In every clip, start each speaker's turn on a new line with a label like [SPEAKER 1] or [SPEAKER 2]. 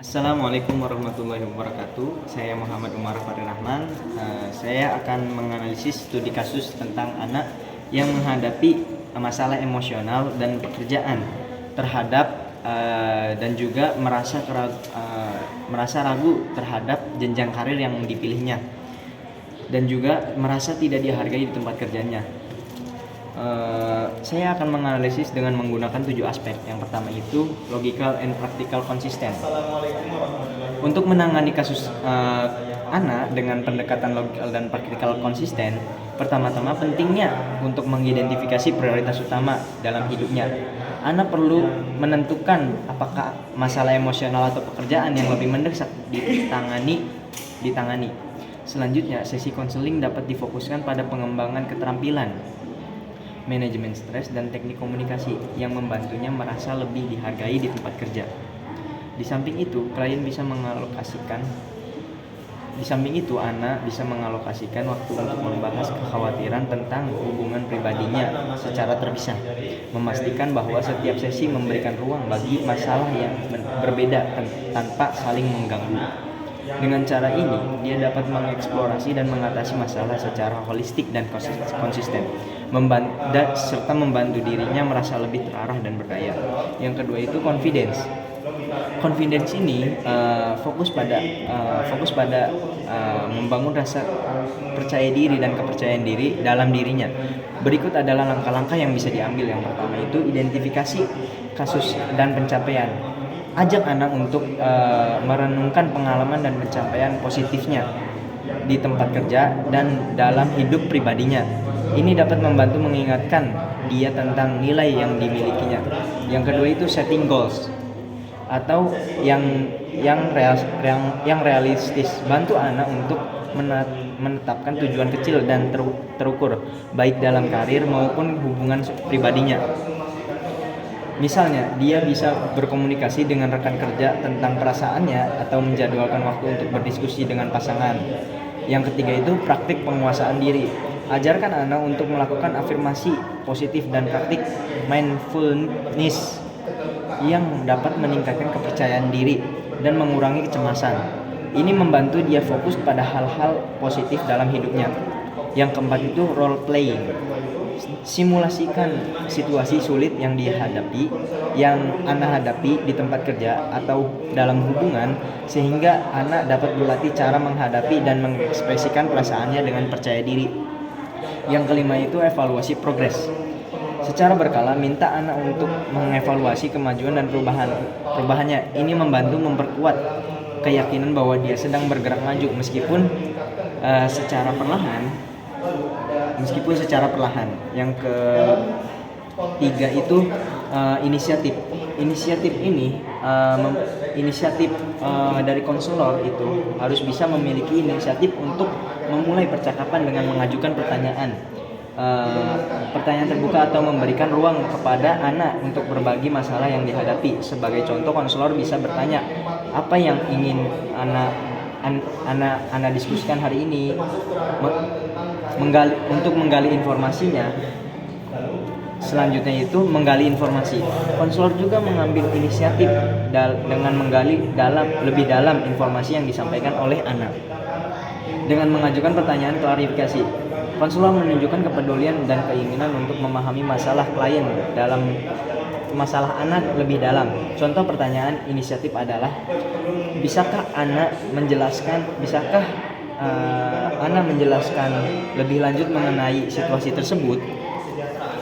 [SPEAKER 1] Assalamualaikum warahmatullahi wabarakatuh. Saya Muhammad Umar Fahri Rahman. Saya akan menganalisis studi kasus tentang anak yang menghadapi masalah emosional dan pekerjaan terhadap dan juga merasa ragu terhadap jenjang karir yang dipilihnya dan juga merasa tidak dihargai di tempat kerjanya. Saya akan menganalisis dengan menggunakan 7 aspek. Yang pertama itu logical and practical consistent. Untuk menangani kasus anak dengan pendekatan logical dan practical konsisten, pertama-tama pentingnya untuk mengidentifikasi prioritas utama dalam hidupnya. Anak perlu menentukan apakah masalah emosional atau pekerjaan yang lebih mendesak ditangani. Selanjutnya, sesi konseling dapat difokuskan pada pengembangan keterampilan, manajemen stres, dan teknik komunikasi yang membantunya merasa lebih dihargai di tempat kerja. Di samping itu, anak bisa mengalokasikan waktu untuk membahas kekhawatiran tentang hubungan pribadinya secara terpisah, memastikan bahwa setiap sesi memberikan ruang bagi masalah yang berbeda tanpa saling mengganggu. Dengan cara ini, dia dapat mengeksplorasi dan mengatasi masalah secara holistik dan konsisten, serta membantu dirinya merasa lebih terarah dan berdaya. Yang kedua itu confidence. Confidence ini fokus pada membangun rasa percaya diri dan kepercayaan diri dalam dirinya. Berikut adalah langkah-langkah yang bisa diambil. Yang pertama itu identifikasi kasus dan pencapaian. Ajak anak untuk merenungkan pengalaman dan pencapaian positifnya di tempat kerja dan dalam hidup pribadinya. Ini dapat membantu mengingatkan dia tentang nilai yang dimilikinya. Yang kedua itu setting goals atau yang realistis. Bantu anak untuk menetapkan tujuan kecil dan terukur, baik dalam karir maupun hubungan pribadinya. Misalnya, dia bisa berkomunikasi dengan rekan kerja tentang perasaannya atau menjadwalkan waktu untuk berdiskusi dengan pasangan. Yang ketiga itu praktik penguasaan diri. Ajarkan anak untuk melakukan afirmasi positif dan praktik mindfulness yang dapat meningkatkan kepercayaan diri dan mengurangi kecemasan. Ini membantu dia fokus pada hal-hal positif dalam hidupnya. Yang keempat itu role playing. Simulasikan situasi sulit yang anak hadapi di tempat kerja atau dalam hubungan, sehingga anak dapat berlatih cara menghadapi dan mengekspresikan perasaannya dengan percaya diri. Yang kelima itu evaluasi progres. Secara berkala minta anak untuk mengevaluasi kemajuan dan perubahannya. Ini membantu memperkuat keyakinan bahwa dia sedang bergerak maju meskipun secara perlahan. Yang ketiga itu inisiatif. Inisiatif dari konselor itu harus bisa memiliki inisiatif untuk memulai percakapan dengan mengajukan pertanyaan terbuka atau memberikan ruang kepada anak untuk berbagi masalah yang dihadapi. Sebagai contoh, konselor bisa bertanya, apa yang ingin anak diskusikan hari ini, untuk menggali informasinya. Selanjutnya itu menggali informasi. Konselor juga mengambil inisiatif dengan menggali lebih dalam informasi yang disampaikan oleh anak. Dengan mengajukan pertanyaan klarifikasi, konselor menunjukkan kepedulian dan keinginan untuk memahami masalah klien dalam masalah anak lebih dalam. Contoh pertanyaan inisiatif adalah, bisakah anak menjelaskan lebih lanjut mengenai situasi tersebut?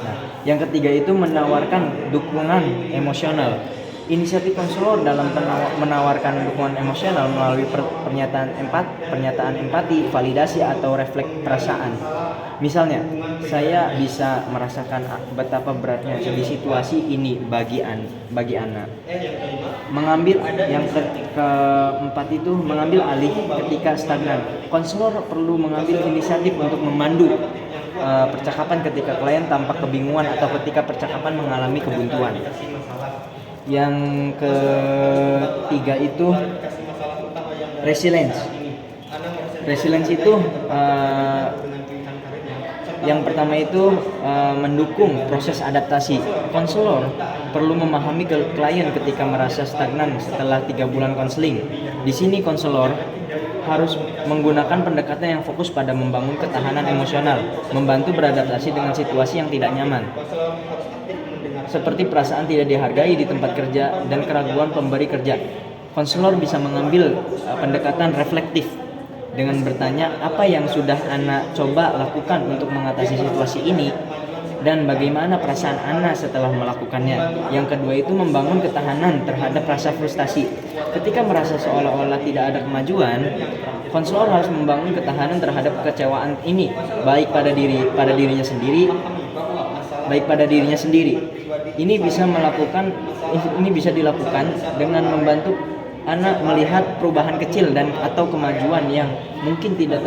[SPEAKER 1] Nah, yang ketiga itu menawarkan dukungan emosional. Inisiatif konselor dalam menawarkan dukungan emosional melalui pernyataan empati, validasi, atau refleks perasaan. Misalnya, saya bisa merasakan betapa beratnya di situasi ini bagi anak. Yang keempat itu mengambil alih ketika stagnan. Konselor perlu mengambil inisiatif untuk memandu percakapan ketika klien tampak kebingungan atau ketika percakapan mengalami kebuntuan. Yang ketiga itu resilience. Resilience itu Yang pertama itu mendukung proses adaptasi. Konselor perlu memahami klien ketika merasa stagnan setelah 3 bulan konseling. Di sini konselor harus menggunakan pendekatan yang fokus pada membangun ketahanan emosional, membantu beradaptasi dengan situasi yang tidak nyaman, seperti perasaan tidak dihargai di tempat kerja dan keraguan pemberi kerja. Konselor bisa mengambil pendekatan reflektif dengan bertanya apa yang sudah Ana coba lakukan untuk mengatasi situasi ini dan bagaimana perasaan Ana setelah melakukannya. Yang kedua itu membangun ketahanan terhadap rasa frustasi. Ketika merasa seolah-olah tidak ada kemajuan, konselor harus membangun ketahanan terhadap kekecewaan ini, baik pada dirinya sendiri. Ini bisa dilakukan dengan membantu Ana melihat perubahan kecil dan atau kemajuan yang mungkin tidak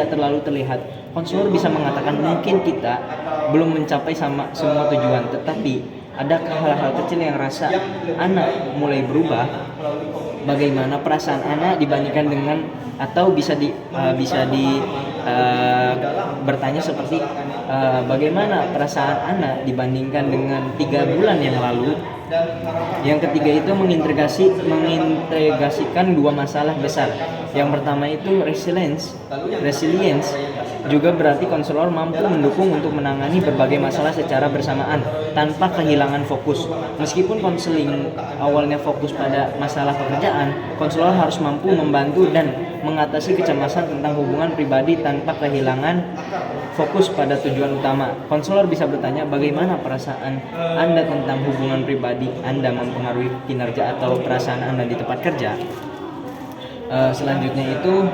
[SPEAKER 1] terlalu terlihat. Konselor bisa mengatakan mungkin kita belum mencapai semua tujuan, tetapi ada hal-hal kecil yang rasa Ana mulai berubah. Bagaimana perasaan Ana dibandingkan dengan, atau bisa bertanya seperti bagaimana perasaan Ana dibandingkan dengan 3 bulan yang lalu. Yang ketiga itu mengintegrasikan 2 masalah besar. Yang pertama itu resilience juga berarti konselor mampu mendukung untuk menangani berbagai masalah secara bersamaan tanpa kehilangan fokus. Meskipun konseling awalnya fokus pada masalah pekerjaan, konselor harus mampu membantu dan mengatasi kecemasan tentang hubungan pribadi tanpa kehilangan fokus pada tujuan utama. Konselor bisa bertanya bagaimana perasaan Anda tentang hubungan pribadi Anda mempengaruhi kinerja atau perasaan Anda di tempat kerja. Selanjutnya itu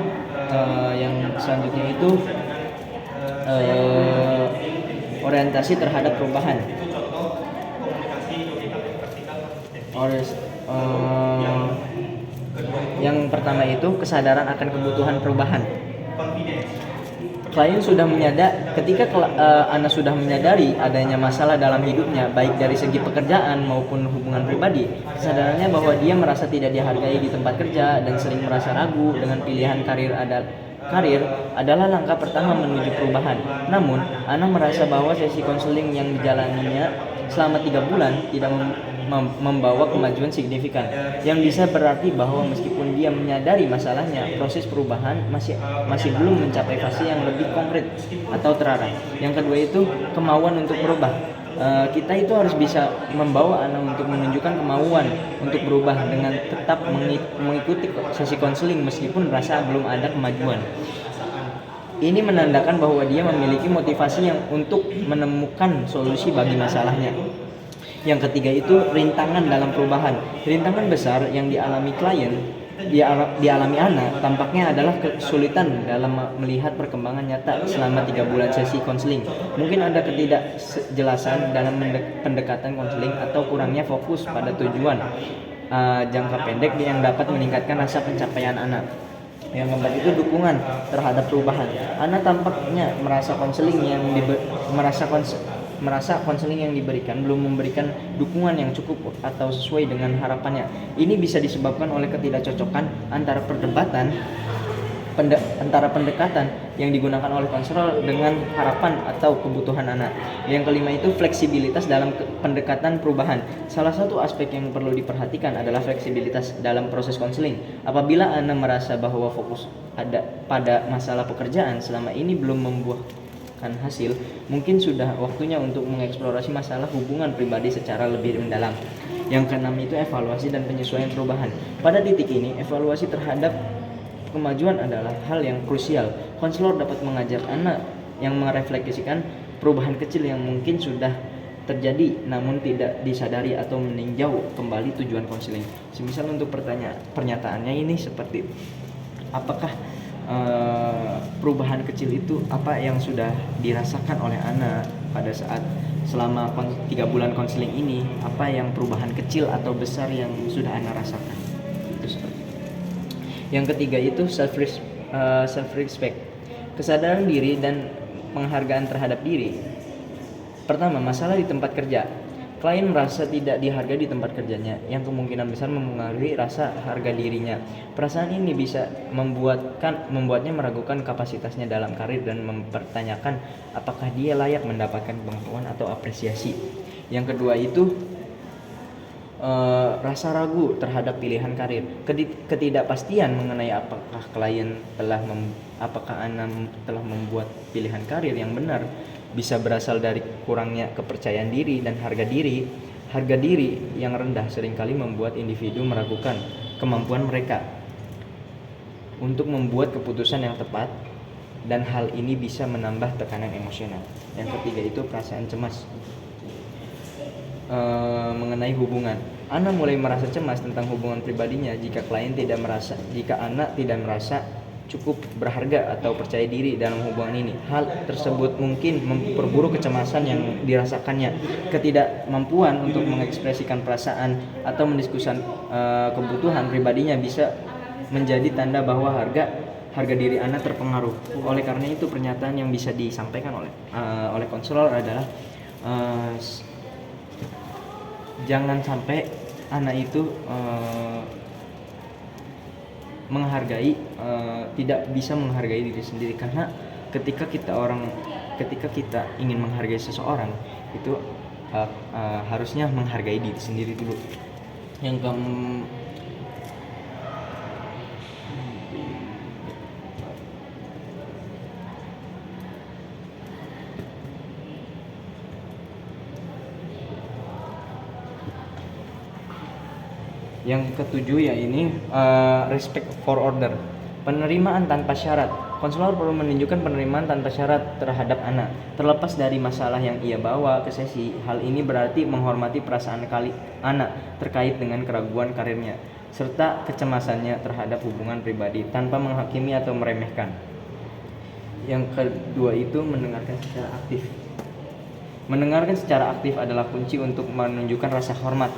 [SPEAKER 1] orientasi terhadap perubahan. Yang pertama itu kesadaran akan kebutuhan perubahan. Klien sudah ketika Anda sudah menyadari adanya masalah dalam hidupnya, baik dari segi pekerjaan maupun hubungan pribadi, kesadarannya bahwa dia merasa tidak dihargai di tempat kerja dan sering merasa ragu dengan pilihan karir adalah langkah pertama menuju perubahan. Namun, Ana merasa bahwa sesi konseling yang dijalaninya selama 3 bulan tidak membawa kemajuan signifikan, yang bisa berarti bahwa meskipun dia menyadari masalahnya, proses perubahan masih belum mencapai fase yang lebih konkret atau terarah. Yang kedua itu kemauan untuk berubah. Kita itu harus bisa membawa Ana untuk menunjukkan kemauan untuk berubah dengan tetap mengikuti sesi konseling meskipun merasa belum ada kemajuan. Ini menandakan bahwa dia memiliki motivasi yang untuk menemukan solusi bagi masalahnya. Yang ketiga itu rintangan dalam perubahan. Rintangan besar yang dialami Ana tampaknya adalah kesulitan dalam melihat perkembangan nyata selama 3 bulan sesi konseling. Mungkin ada ketidakjelasan dalam pendekatan konseling atau kurangnya fokus pada tujuan jangka pendek yang dapat meningkatkan rasa pencapaian Ana. Yang keempat itu dukungan terhadap perubahan. Ana tampaknya merasa konseling yang diberikan belum memberikan dukungan yang cukup atau sesuai dengan harapannya. Ini bisa disebabkan oleh ketidakcocokan antara pendekatan yang digunakan oleh konselor dengan harapan atau kebutuhan anak. Yang kelima itu fleksibilitas dalam pendekatan perubahan. Salah satu aspek yang perlu diperhatikan adalah fleksibilitas dalam proses konseling. Apabila Anda merasa bahwa fokus ada pada masalah pekerjaan selama ini belum membuahkan hasil, mungkin sudah waktunya untuk mengeksplorasi masalah hubungan pribadi secara lebih mendalam. Yang keenam itu evaluasi dan penyesuaian perubahan. Pada titik ini, evaluasi terhadap kemajuan adalah hal yang krusial. Konselor dapat mengajak anak yang merefleksikan perubahan kecil yang mungkin sudah terjadi namun tidak disadari atau meninjau kembali tujuan konseling. Semisal untuk pernyataannya ini seperti apakah perubahan kecil itu apa yang sudah dirasakan oleh anak pada saat selama 3 bulan konseling ini, apa yang perubahan kecil atau besar yang sudah anak rasakan. Itu seperti itu. Yang ketiga itu self-respect, kesadaran diri dan penghargaan terhadap diri. Pertama, masalah di tempat kerja. Klien merasa tidak dihargai di tempat kerjanya, yang kemungkinan besar mempengaruhi rasa harga dirinya. Perasaan ini bisa membuatnya meragukan kapasitasnya dalam karir dan mempertanyakan apakah dia layak mendapatkan pengakuan atau apresiasi. Yang kedua itu rasa ragu terhadap pilihan karir. Ketidakpastian mengenai apakah Ana telah membuat pilihan karir yang benar bisa berasal dari kurangnya kepercayaan diri dan harga diri. Harga diri yang rendah seringkali membuat individu meragukan kemampuan mereka untuk membuat keputusan yang tepat, dan hal ini bisa menambah tekanan emosional. Yang ketiga itu perasaan cemas mengenai hubungan. Ana mulai merasa cemas tentang hubungan pribadinya jika Ana tidak merasa cukup berharga atau percaya diri dalam hubungan ini. Hal tersebut mungkin memperburuk kecemasan yang dirasakannya. Ketidakmampuan untuk mengekspresikan perasaan atau mendiskusikan kebutuhan pribadinya bisa menjadi tanda bahwa harga diri Ana terpengaruh. Oleh karena itu, pernyataan yang bisa disampaikan oleh konselor adalah jangan sampai Ana itu tidak bisa menghargai diri sendiri, karena ketika kita ingin menghargai seseorang itu harusnya menghargai diri sendiri dulu. Yang ketujuh ya ini respect for order, penerimaan tanpa syarat. Konselor perlu menunjukkan penerimaan tanpa syarat terhadap Ana, terlepas dari masalah yang ia bawa ke sesi. Hal ini berarti menghormati perasaan Ana terkait dengan keraguan karirnya serta kecemasannya terhadap hubungan pribadi tanpa menghakimi atau meremehkan. Yang kedua itu mendengarkan secara aktif. Mendengarkan secara aktif adalah kunci untuk menunjukkan rasa hormat.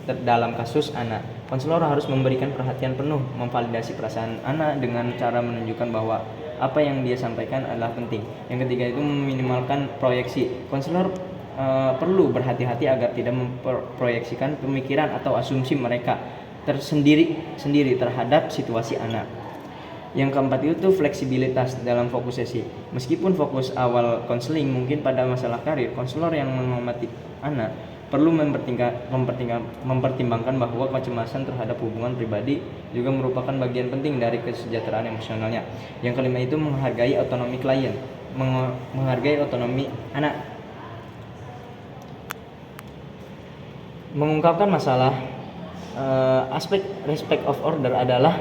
[SPEAKER 1] Dalam kasus Ana, konselor harus memberikan perhatian penuh, memvalidasi perasaan Ana dengan cara menunjukkan bahwa apa yang dia sampaikan adalah penting. Yang ketiga itu meminimalkan proyeksi. Konselor perlu berhati-hati agar tidak memproyeksikan pemikiran atau asumsi mereka sendiri terhadap situasi Ana. Yang keempat itu fleksibilitas dalam fokus sesi. Meskipun fokus awal konseling mungkin pada masalah karir, konselor yang mengamati Ana perlu mempertimbangkan bahwa kecemasan terhadap hubungan pribadi juga merupakan bagian penting dari kesejahteraan emosionalnya. Yang kelima itu menghargai otonomi klien, menghargai otonomi anak. Mengungkapkan masalah aspek respect of order adalah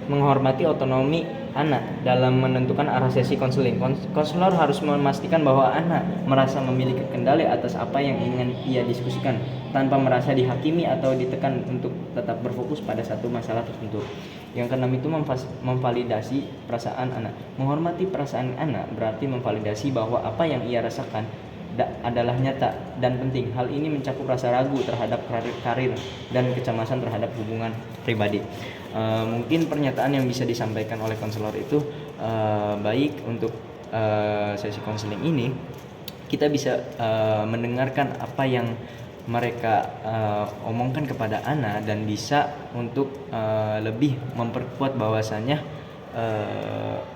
[SPEAKER 1] menghormati otonomi anak dalam menentukan arah sesi konseling. Konselor harus memastikan bahwa anak merasa memiliki kendali atas apa yang ingin ia diskusikan, tanpa merasa dihakimi atau ditekan untuk tetap berfokus pada satu masalah tertentu. Yang keenam itu memvalidasi perasaan anak. Menghormati perasaan anak berarti memvalidasi bahwa apa yang ia rasakan adalah nyata dan penting. Hal ini mencakup rasa ragu terhadap karir dan kecemasan terhadap hubungan pribadi. Mungkin pernyataan yang bisa disampaikan oleh konselor itu baik untuk sesi konseling ini kita bisa mendengarkan apa yang mereka omongkan kepada Ana dan bisa untuk lebih memperkuat bahwasannya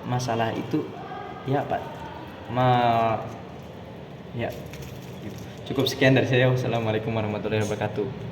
[SPEAKER 1] masalah itu ya Pak ya gitu. Cukup sekian dari saya. Wassalamualaikum warahmatullahi wabarakatuh.